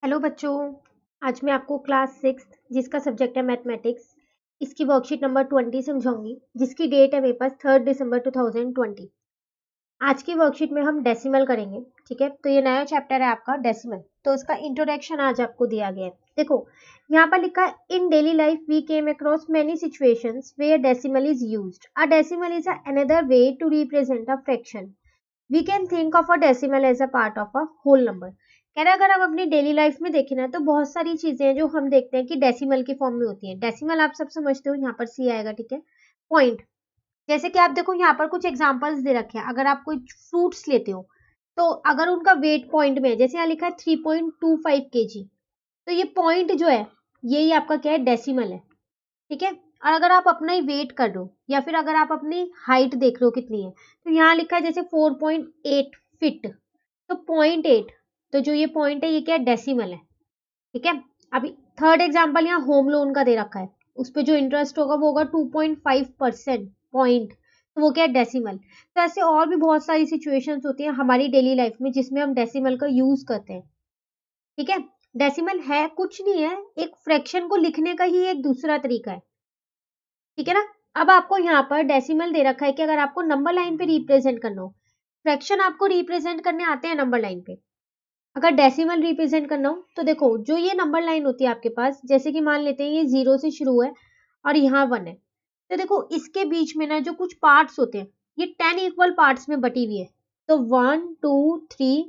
Hello बच्चों। आज मैं आपको क्लास 6 जिसका सब्जेक्ट है मैथमेटिक्स, इसकी वर्कशीट नंबर 20 समझाऊंगी, जिसकी डेट है मेरे पास 3 दिसंबर 2020। आज की वर्कशीट में हम डेसिमल करेंगे। ठीक है, तो ये नया चैप्टर है आपका डेसिमल, तो इसका इंट्रोडक्शन आज आपको दिया गया है। देखो यहाँ पर लिखा है, in daily life we came across many situations where decimal is used. A decimal is another way to represent a fraction. We can think of a decimal as a part of a whole number. कह रहा अगर हम अपनी daily life में देखें ना, तो बहुत सारी चीजें हैं जो हम देखते हैं कि डेसिमल की फॉर्म में होती हैं। डेसिमल आप सब समझते हो, यहाँ पर सी आएगा। ठीक है, पॉइंट, जैसे कि आप देखो यहाँ पर कुछ एग्जांपल्स दे रखे हैं। अगर आप कोई फ्रूट्स लेते हो तो अगर उनका वेट पॉइंट में है, जैसे यहाँ लिखा है 3.25 kg, तो ये पॉइंट जो है यही आपका क्या है, डेसिमल है। ठीक है, और अगर आप अपना ही वेट कर रहे हो या फिर अगर आप अपनी हाइट देख रहे हो कितनी है, तो यहाँ लिखा है जैसे 4.8 फीट, तो 0.8, तो जो ये पॉइंट है ये क्या है, डेसिमल है। ठीक है, अभी थर्ड एग्जांपल यहाँ होम लोन का दे रखा है, उस पर जो इंटरेस्ट होगा वो होगा 2.5% पॉइंट, तो वो क्या है, डेसिमल। तो ऐसे और भी बहुत सारी सिचुएशंस होती हैं हमारी डेली लाइफ में जिसमें हम डेसिमल का यूज करते हैं। ठीक है, डेसिमल है कुछ नहीं है, एक फ्रैक्शन को लिखने का ही एक दूसरा तरीका है। ठीक है ना। अब आपको यहाँ पर डेसिमल दे रखा है कि अगर आपको नंबर लाइन पे रिप्रेजेंट करना हो, फ्रैक्शन आपको रिप्रेजेंट करने आते हैं नंबर लाइन पे, अगर डेसिमल रिप्रेजेंट करना हो तो देखो जो ये नंबर लाइन होती है आपके पास, जैसे कि मान लेते हैं ये 0 से शुरू है और यहाँ 1 है, तो देखो इसके बीच में ना जो कुछ पार्ट्स होते हैं, ये 10 इक्वल पार्ट्स में बटी हुई है। तो 1 2 3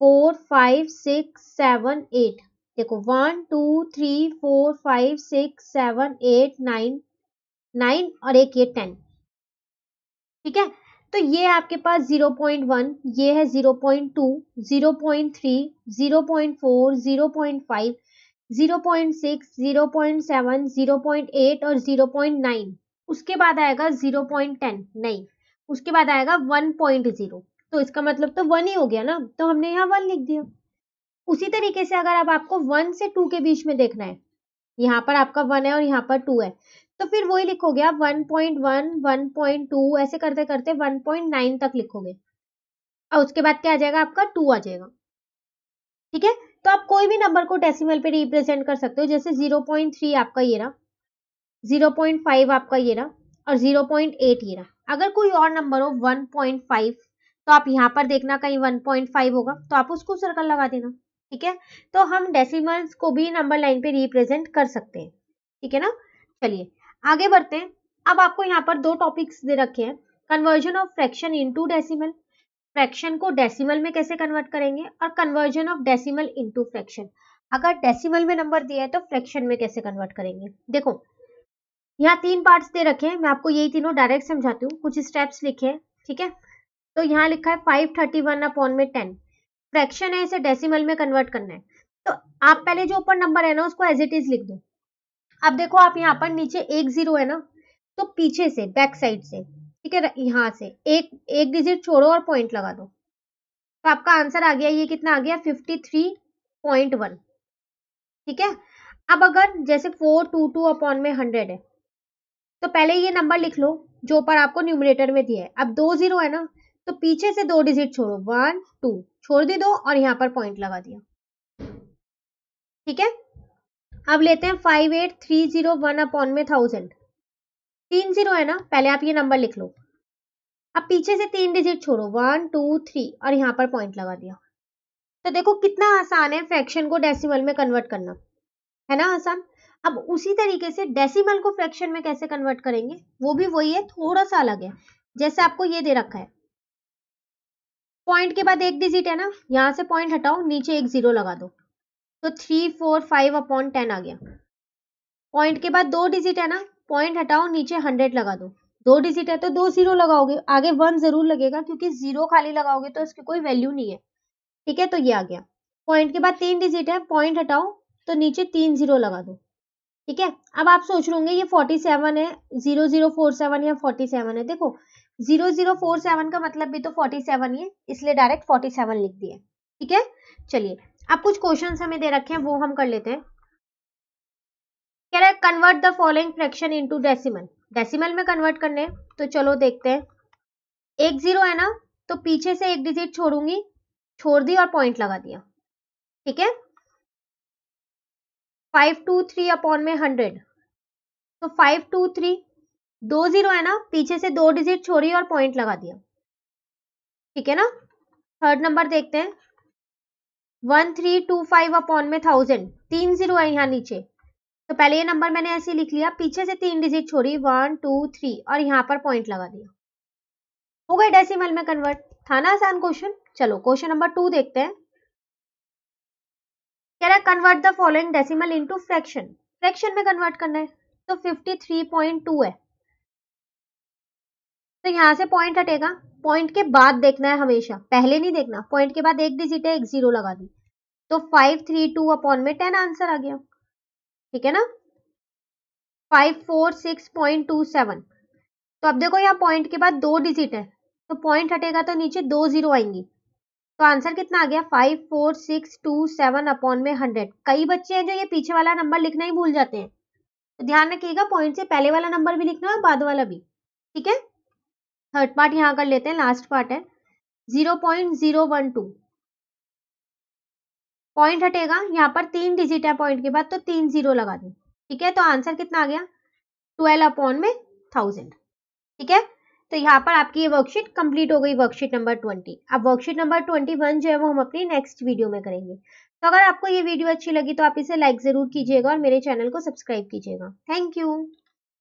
4 5 6 7 8, देखो 1 2 3 4 5 6 7 8 9 9 और एक ये 10। ठीक है, तो ये आपके पास 0.1, ये है 0.2, 0.3, 0.4, 0.5, 0.6, 0.7, 0.8 और 0.9। उसके बाद आएगा 0.10, नहीं, उसके बाद आएगा 1.0। तो इसका मतलब तो 1 ही हो गया ना, तो हमने यहाँ 1 लिख दिया। उसी तरीके से अगर अब आपको 1 से 2 के बीच में देखना है, यहाँ पर आपका 1 है और यहाँ पर 2 है, तो फिर वही लिखोगे आप 1.1, 1.2, ऐसे करते करते 1.9 तक लिखोगे और उसके बाद क्या आ जाएगा, आपका 2 आ जाएगा। ठीक है, तो आप कोई भी नंबर को डेसिमल पे रिप्रेजेंट कर सकते हो, जैसे 0.3 आपका ये रहा, 0.5 आपका ये रहा और 0.8 ये रहा। अगर कोई और नंबर हो 1.5, तो आप यहाँ पर देखना कहीं 1.5 होगा, तो आप उसको सर्कल लगा देना। ठीक है, तो हम डेसिमल्स को भी नंबर लाइन पे रिप्रेजेंट कर सकते हैं। ठीक है ना, चलिए आगे बढ़ते हैं। अब आपको यहाँ पर दो टॉपिक्स दे रखे हैं, conversion of fraction into decimal, fraction को डेसिमल में कैसे कन्वर्ट करेंगे, और conversion of decimal into fraction, अगर डेसिमल में नंबर दिया है तो फ्रैक्शन में कैसे कन्वर्ट करेंगे। देखो यहाँ 3 पार्ट्स दे रखे हैं, मैं आपको यही तीनों डायरेक्ट समझाती हूँ, कुछ स्टेप्स लिखे हैं। ठीक है, तो यहाँ लिखा है 531 अपॉन में 10, फ्रैक्शन है, इसे डेसिमल में कन्वर्ट करना है। तो आप पहले जो ऊपर नंबर है ना उसको एज इट इज लिख दो। अब देखो आप यहाँ पर नीचे एक 0 है ना, तो पीछे से बैक साइड से, ठीक है, यहाँ से एक एक डिजिट छोड़ो और पॉइंट लगा दो, तो आपका आंसर आ गया, ये कितना आ गया, 53.1। ठीक है, अब अगर जैसे 422 अपॉन में 100 है, तो पहले ये नंबर लिख लो जो ऊपर आपको न्यूमरेटर में दिया है। अब 2 0 है ना, तो पीछे से 2 डिजिट छोड़ो, 1 2 छोड़ दी 2 और यहाँ पर पॉइंट लगा दिया। ठीक है, अब लेते हैं 58301 अपॉन में 1000, 3 0 है ना, पहले आप ये नंबर लिख लो। अब पीछे से 3 डिजिट छोड़ो, 1 2 3 और यहाँ पर पॉइंट लगा दिया। तो देखो कितना आसान है फ्रैक्शन को डेसिमल में कन्वर्ट करना, है ना आसान। अब उसी तरीके से डेसिमल को फ्रैक्शन में कैसे कन्वर्ट करेंगे, वो भी वही है, थोड़ा सा अलग है। जैसे आपको ये दे रखा है, पॉइंट के बाद एक डिजिट है ना, यहाँ से पॉइंट हटाओ, नीचे एक 0 लगा दो, तो 345 अपॉन 10 आ गया। पॉइंट के बाद 2 डिजिट है ना, पॉइंट हटाओ, नीचे 100 लगा दो, 2 डिजिट है तो 2 0 लगाओगे, आगे 1 जरूर लगेगा क्योंकि 0 खाली लगाओगे तो इसकी कोई वैल्यू नहीं है। ठीक है, तो ये आ गया। पॉइंट के बाद 3 डिजिट है, पॉइंट हटाओ तो नीचे 3 0 लगा दो। ठीक है, अब आप सोच रहे होंगे ये 47 है, 0047 या 47 है। देखो 0047 का मतलब भी तो 47 ही है, इसलिए डायरेक्ट 47 लिख दिया। ठीक है, चलिए अब कुछ क्वेश्चंस हमें दे रखे हैं वो हम कर लेते हैं। कह रहा है convert the following fraction into decimal, decimal में कन्वर्ट करने, तो चलो देखते हैं। एक 0 है ना, तो पीछे से एक डिजिट छोड़ूंगी, छोड़ दी और पॉइंट लगा दिया। ठीक है, 523 अपॉन में 100, तो 523 2 0 है ना, पीछे से 2 डिजिट छोड़ी और पॉइंट लगा दिया, ठीक है ना। थर्ड नंबर देखते हैं, 1325 अपॉन में 1000, 3 0 है यहाँ नीचे, तो पहले ये नंबर मैंने ऐसे लिख लिया, पीछे से 3 डिजिट छोड़ी 1 2 3 और यहाँ पर पॉइंट लगा दिया, हो गए डेसिमल में कन्वर्ट। था ना आसान क्वेश्चन। चलो क्वेश्चन नंबर 2 देखते हैं। कह रहा है convert the following decimal into fraction, fraction में कन्वर्ट करना है, तो 53.2 है, तो यहां से पॉइंट हटेगा, पॉइंट के बाद देखना है हमेशा, पहले नहीं देखना, पॉइंट के बाद एक डिजिट है, एक जीरो लगा दी, तो 532 अपॉन में 10 आंसर आ गया, ठीक है ना। 546.27, तो अब देखो यहाँ पॉइंट के बाद 2 डिजिट है, तो पॉइंट हटेगा तो नीचे 2 जीरो आएंगी, तो आंसर कितना आ गया 54627 अपॉन में 100। कई बच्चे हैं जो ये पीछे वाला नंबर लिखना ही भूल जाते हैं, तो ध्यान रखिएगा, पॉइंट से पहले वाला नंबर भी लिखना है और बाद वाला भी, ठीक है। थर्ड पार्ट यहाँ कर लेते हैं, लास्ट पार्ट है 0.012, पॉइंट हटेगा, यहाँ पर 3 डिजिट है पॉइंट के बाद, तो 3 जीरो लगा दें, ठीक है, तो आंसर कितना आ गया 12 अपॉन में 1000, ठीक है। तो यहाँ पर आपकी ये वर्कशीट कंप्लीट हो गई, वर्कशीट नंबर 20। अब वर्कशीट नंबर 21 जो है वो हम अपनी नेक्स्ट वीडियो में करेंगे। तो अगर आपको ये वीडियो अच्छी लगी तो आप इसे लाइक जरूर कीजिएगा और मेरे चैनल को सब्सक्राइब कीजिएगा। Thank you.